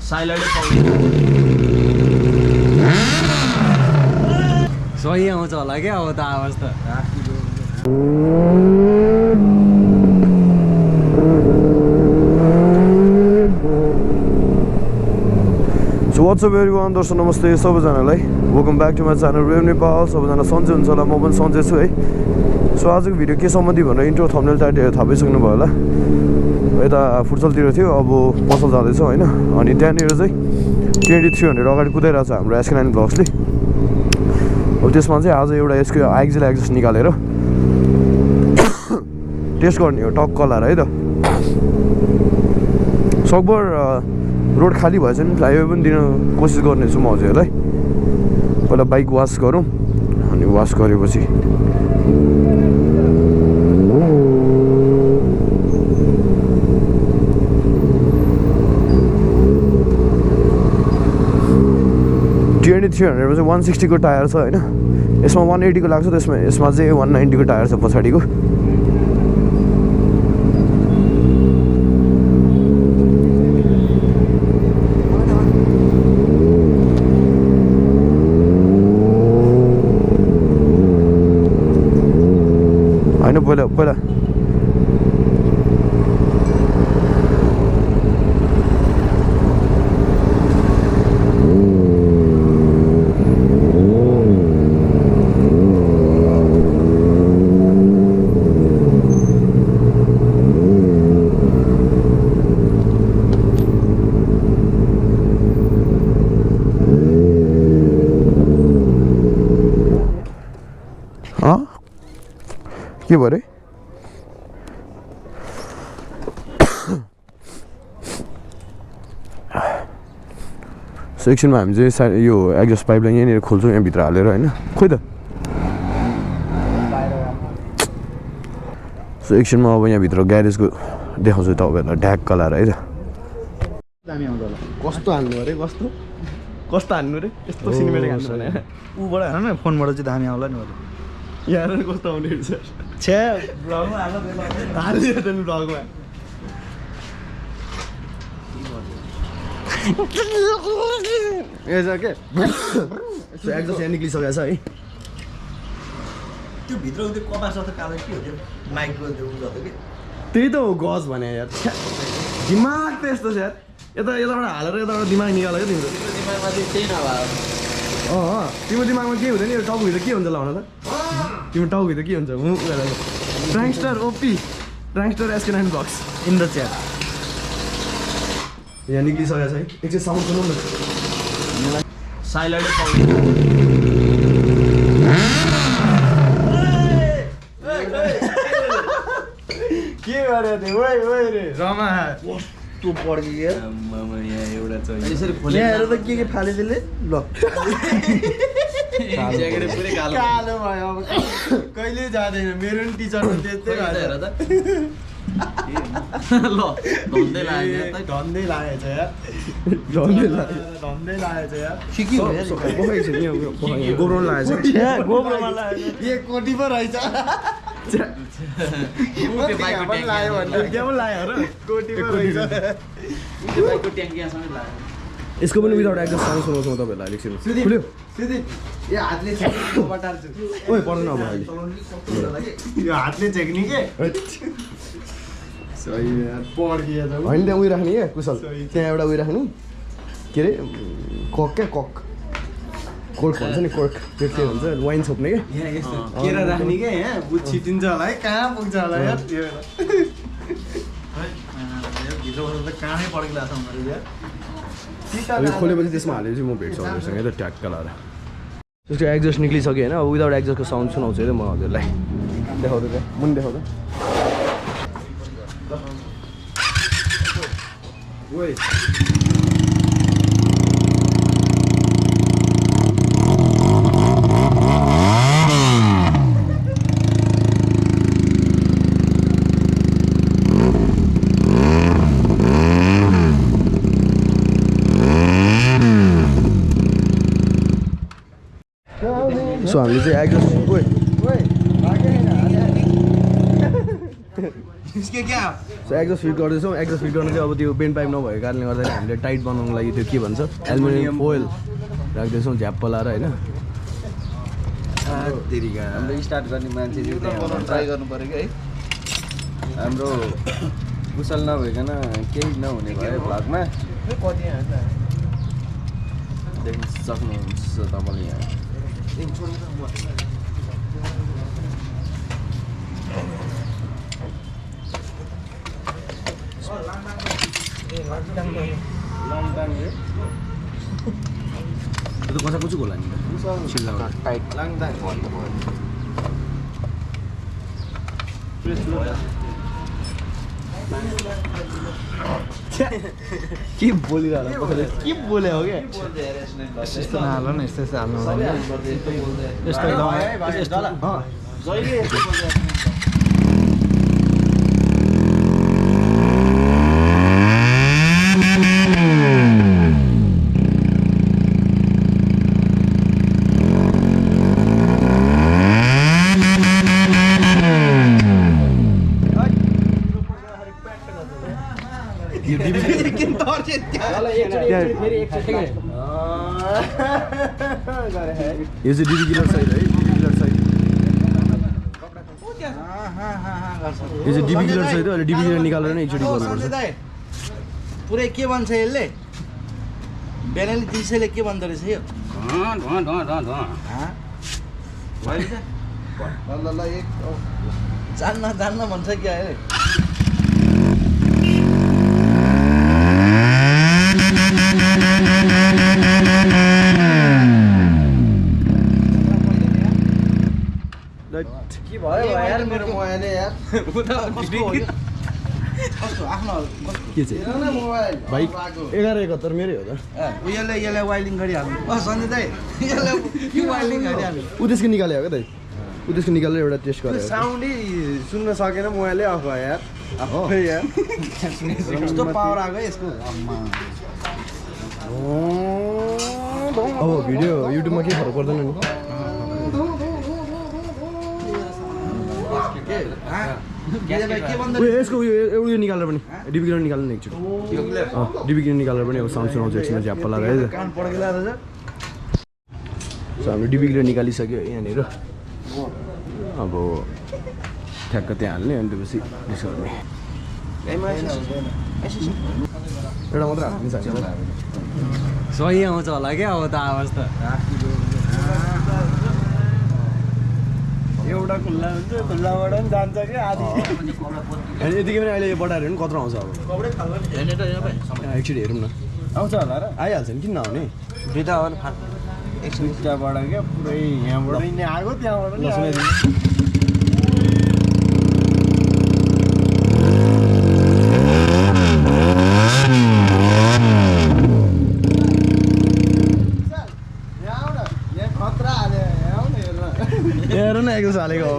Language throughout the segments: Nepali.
साइलेन्टै पाउँदैन सही आउँछ होला क्या अब त आवाज त So what's up everyone, दर्शक नमस्ते सबैजनालाई welcome back to my channel रेव नेपाल सबैजना सन्चै हुन्छ होला म पनि सन्चै छु है सो आजको भिडियो के सम्बन्धी भनेर इन्ट्रो थम्बनेल टाइटल थाहा पाइसक्नु भयो होला यता फुटसलतिर थियो अब पसल जाँदैछ होइन अनि त्यहाँनिर चाहिँ TNT 300 अगाडि कुदाइरहेको छ हाम्रो SK9 ब्लग्सले अब त्यसमा चाहिँ आज एउटा यसको Ixil एक्जस्ट निकालेर टेस्ट गर्ने हो टक्क लाएर है त सकभर रोड खाली भएछ नि फ्लाइवे पनि दिन कोसिस गर्नेछु म हजुरहरूलाई पहिला बाइक वास गरौँ अनि वास गरेपछि TNT 300 चाहिँ 160 को टायर छ होइन यसमा 180 को लाग्छ यसमा चाहिँ 190 को टायर छ पछाडिको होइन पहिला के भयो रे सो एकछिनमा हामी चाहिँ यो एक्जस्ट पाइपलाइन यहाँनिर खोल्छौँ यहाँभित्र हालेर होइन खोइ त सो एकछिनमा अब यहाँभित्र ग्यारेजको देखाउँछु तपाईँहरूलाई ढ्याक्क लाएर है त कस्तो हान्नु अरे कस्तो हान्नु रे यस्तो सिनेमेटिक हान्नु भने ऊबाट हान न फोनबाट चाहिँ दामी आउला नि यहाँ कस्तो आउने रहेछ छ्या ब्लगमा हालिदियो त नि ब्लगमा के एक्जस्ट यहाँ निक्लिसकेको छ है त्यो भित्र त्यो कपास जस्तो कालो के हो त्यो माइकको त्यो जस्तो के त्यही त हो गज भने यार दिमाग त यस्तो छ यार यताबाट हालेर यताबाट दिमाग निकाल्यो क्या तिम्रो दिमागमा चाहिँ त्यही नभए तिम्रो दिमागमा के हुँदैन यो टाउकोभित्र के हुन्छ ल भन त तिम्रो टाउकोभित्र के हुन्छ ट्राङ्स्टर ओपी ट्राङ्स्टर SK9 blogs in the chat यहाँ निक्लिसकेको छ है एकछिन साउन्ड सुनौँ न साइलेन्टै पाउँदैन के गरे त्यो ओइ रे रमा कस्तो पड्क्यो यार यहाँ एउटा चाहिँ यसरी खोले यहाँ हेर त के फाले त्यसले ल ज्याकेट पुरै कालो भयो अब कहिले जाँदैन मेरो नि टिचर त्यस्तै हेर त ल धन्दै लाग्यो धन्दै लागेछ यार धन्दै लागेछ यार के गोब्रो लागेको छ गोब्रोमा लाग्यो ए कोटी पो रहेछ यसको पनि विदाउट एक्जस्ट साउन्ड सुनाउँछु म तपाईँहरूलाई अलिक खुल्यो ओइ पर्दैन अब अहिले यो हातले झेक्ने के होइन त्यहाँ उयो राख्ने क्या कुशल त्यहाँ एउटा उयो राख्नु के अरे कक क्या कक कोर्क भन्छ नि कोर्क त्यो के भन्छ वाइन छोप्ने क्या केरा राख्ने क्या यहाँ बुझ छिटिन्छ होला है कहाँ पुग्छ होला यार त्यो भित्र कहाँै पड्किला छ यो खोलेपछि त्यसमा हालेपछि म भेट्छु हजुरसँग त ट्याक्क लाएर त्यसको एक्जस्ट निक्लिसक्यो होइन अब विदाउट एक्जस्टको साउन्ड सुनाउँछु है त म हजुरलाई देखाउँदै त मुनि देखाउँदा सो हामीले चाहिँ एक्जस्ट इसके क्या सो एक्जस्ट फिट गर्दैछौँ एक्जस्ट फिट गर्न चाहिँ अब त्यो बेन्ड पाइप नभएको कारणले गर्दाखेरि हामीले टाइट बनाउनको लागि त्यो के भन्छ एल्युमिनियम फोइल राख्दैछौँ झ्याप्प लाएर होइन हाम्रो स्टार्ट गर्ने मान्छे ट्राई गर्नु पऱ्यो कि है हाम्रो कुशल नभइकन केही नहुने भयो भ्लगमा देख्न सक्नुहुन्छ तपाईँले यहाँ त्यो कसा कुचुक होला नि टाइट लाङदाङ के बोलिरहला के बोले हो क्या यस्तो नहाल्नु न यस्तो यस्तो हाल्नु यो चाहिँ डिबी किलर साइड है डिबी किलर साइड यो चाहिँ डिबी किलर साइड हो अहिले डिबी किलर निकालेर नै एकचोटि गर्नुपर्छ पुरै के भन्छ यसले बेनेली टिएनटीले के भन्दो रहेछ यो जान्न जान्न भन्छ क्या अरे के भयो यार मेरो मोबाइलले यार के चाहिँ भाइ 1171 मेरै हो त यसले वाइलिङ गरिहाल्नु सन्जय दाइ यसले वाइलिङ गरिहाल्नु ऊ त्यसको निकाल्यो क्या दाइ ऊ त्यसको निकालेर एउटा टेस्ट गरेर साउन्डै सुन्न सकेन मोबाइलले अफ भयो यार हो यार कस्तो पावर आएको यसको अब भिडियो युट्युबमा के फरक पर्दैन नि यसको उयो निकालेर पनि डिबी किलर निकाल्नु नि एकचोटि डिबी किलर निकालेर पनि अब साउन्ड सुनाउँछ एकछिन झ्याप्प लगाएर है सो हाम्रो डिबी किलर निकालिसक्यो यहाँनिर अब ठ्याक्क त्यहाँ हाल्ने अनि त्यसपछि त्यसो गर्ने एउटा मात्र हाल्नु सक्छ सही आउँछ होला क्या अब त आवाज त एउटा खुल्ला हुन्छ खुल्लाबाट पनि जान्छ कि आधी अनि यतिकै पनि अहिले यो बढाएर पनि कत्रो आउँछ अब एकचोटि हेरौँ न आउँछ होला र आइहाल्छ नि किन नआउने दुईवटा हो दुईटाबाट क्या पुरै यहाँबाट नि आएको त्यहाँबाट ल सुनाइदिनु हेर न एकदम हालेको हो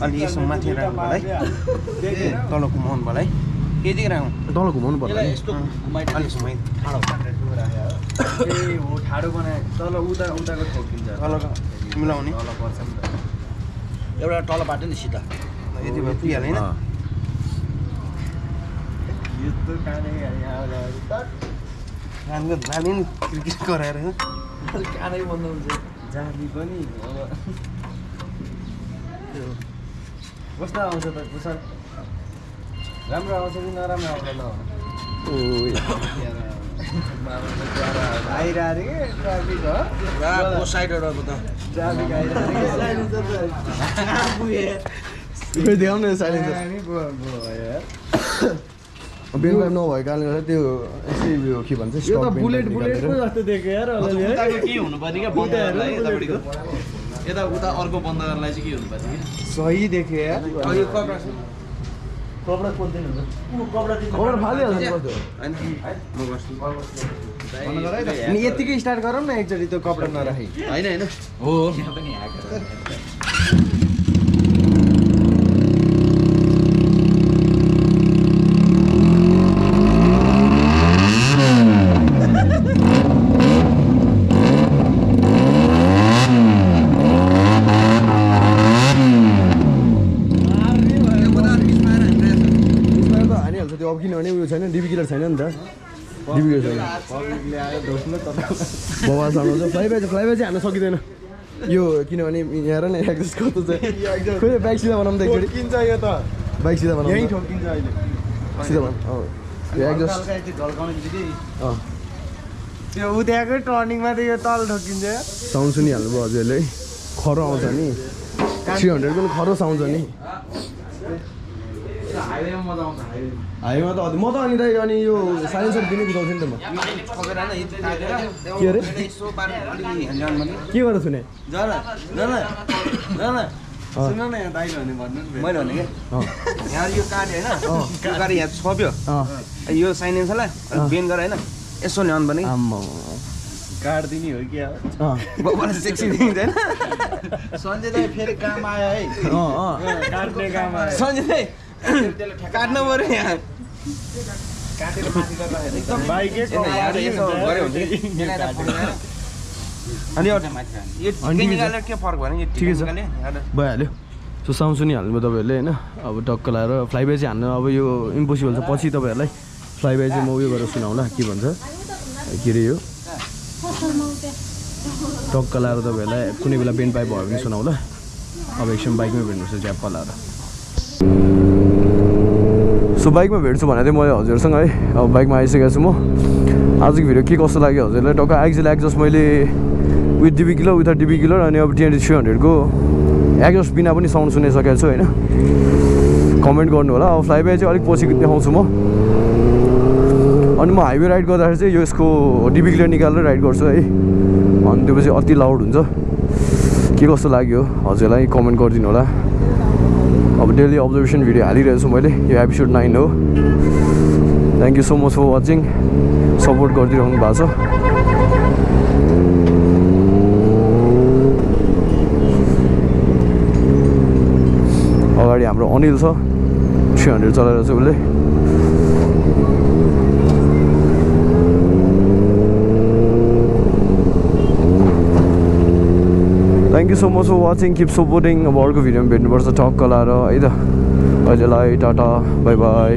अलि यसो माथि राख्नु है तल घुमाउनु पर्ला है यतिकै राख्नु तल घुमाउनु पर्ला नि अलिक समय हो ठाडो बनाए तल उताको ठोकिन्छ तल मिलाउने एउटा तल बाटो नि सिधा यति भए पुगिहाल्यो होइन यस्तो काने राम्रो जाने नि क्रिकेट गराएर कानै बन्द हुन्छ जाली पनि अब कस्तो आउँछ त कुशल राम्रो आउँछ कि नराम्रो आउँछ ल आइरहेको कि ट्राफिक हो साइडबाट त ट्राफिक आइरहेको देखाउनु न साइलेन्सर बेन्ड पाइप नभएको कारणले गर्दा त्यो यस्तै उयो के भन्छ यो त बुलेटको जस्तो देख्यो यार के हुनु पर्ने क्या बन्द गर्नलाई यतापट्टिको यता उता अर्को बन्द गर्नलाई चाहिँ के हुनु पर्ने कि सही देख्यो यार कपडा खोज्दैन खबर फालिहाल्नु पर्छ होइन म गर्छु अनि यतिकै स्टार्ट गरौँ न एकचोटि त्यो कपडा नराखी होइन होइन हो अब किनभने उयो छैन डिबी किलर छैन नि त डिबी किलर छैन पब्लिकले आयो ढोस्नु त बाबा साउन्ड फ्लाइबाई चाहिँ हान्न सकिँदैन यो किनभने यहाँ र नि एक्जस्ट कस्तो छ खोइ बाइक सिधा बनाउनु त एकचोटि ठोकिन्छ यो त बाइक सिधा बनाउनु यहीँ ठोकिन्छ अहिले सिधा बनाउनु यो एक्जस्ट ढल्काउने बित्तिकै अँ त्यो उद्याएकै टर्निङमा त यो तल ठोकिन्छ साउन्ड सुनिहाल्नु भयो हजुरले खरो आउँछ नि 300 को खरो साउन्ड छ नि हाइवेमा मजा आउँछ हाइवेमा त म त अनि दाइ अनि यो साइलेन्सर दिने कुदाउँथेँ नि त म के अरे के गरेर सुने सुन न यहाँ दाइले भने भन्नु नि मैले भने क्या यहाँ यो काट्यो होइन यो गाडी यहाँ छोप्यो यो साइलेन्सरलाई बेन गरेर होइन यसो ल्याउनु भने काट्दिने हो क्या बाबाले सेक्सी देखिन्छ होइन सञ्जय दाइ फेरि काम आयो है काट्ने काम आयो सञ्जय दाइ काट्नु पऱ्यो यहाँ काटेर माथि गर्दाखेरि बाइकै गऱ्यो भने अनि यो टेक्निकलले के फरक भयो नि ठिकै छ भइहाल्यो सो साउन्ड सुनिहाल्नु तपाईँहरूले होइन अब टक्क लाएर फ्लाइबाई चाहिँ हान्नु अब यो इम्पोसिबल छ पछि तपाईँहरूलाई फ्लाइबाई चाहिँ म उयो गरेर सुनाउँला के भन्छ के अरे यो टक्क लाएर तपाईँहरूलाई कुनै बेला बेन्ड पाइप भयो भने सुनाउँला अब एकछिन बाइकमै भेट्नुपर्छ ज्याप्प लाएर सो बाइकमा भेट्छु भने चाहिँ मैले हजुरसँग है अब बाइकमा आइसकेको छु म आजको भिडियो के कस्तो लाग्यो हजुरलाई टक्क एक्जिल एक्जस्ट मैले with DB killer with DB killer अनि अब TNT 300 को एक्जस्ट बिना पनि साउन्ड सुनिसकेको छु होइन कमेन्ट गर्नु होला अब फ्लाइबाई चाहिँ अलिक पछि देखाउँछु म अनि म हाइवे राइड गर्दाखेरि चाहिँ यो यसको डिबी किलर निकालेर राइड गर्छु है अनि त्यो पछि अति लाउड हुन्छ के कस्तो लाग्यो हजुरलाई कमेन्ट गरिदिनु होला अब डेली अब्जर्भेसन भिडियो हालिरहेको छु मैले यो एपिसोड 9 हो thank you so much for watching support गरिदिइरहनु भएको छ अगाडि हाम्रो अनिल छ 300 चलाएर चाहिँ उसले thank you so much for watching keep supporting अब अर्को भिडियोमा भेट्नुपर्छ टक्क लाएर है त अहिलेलाई टाटा बाई बाई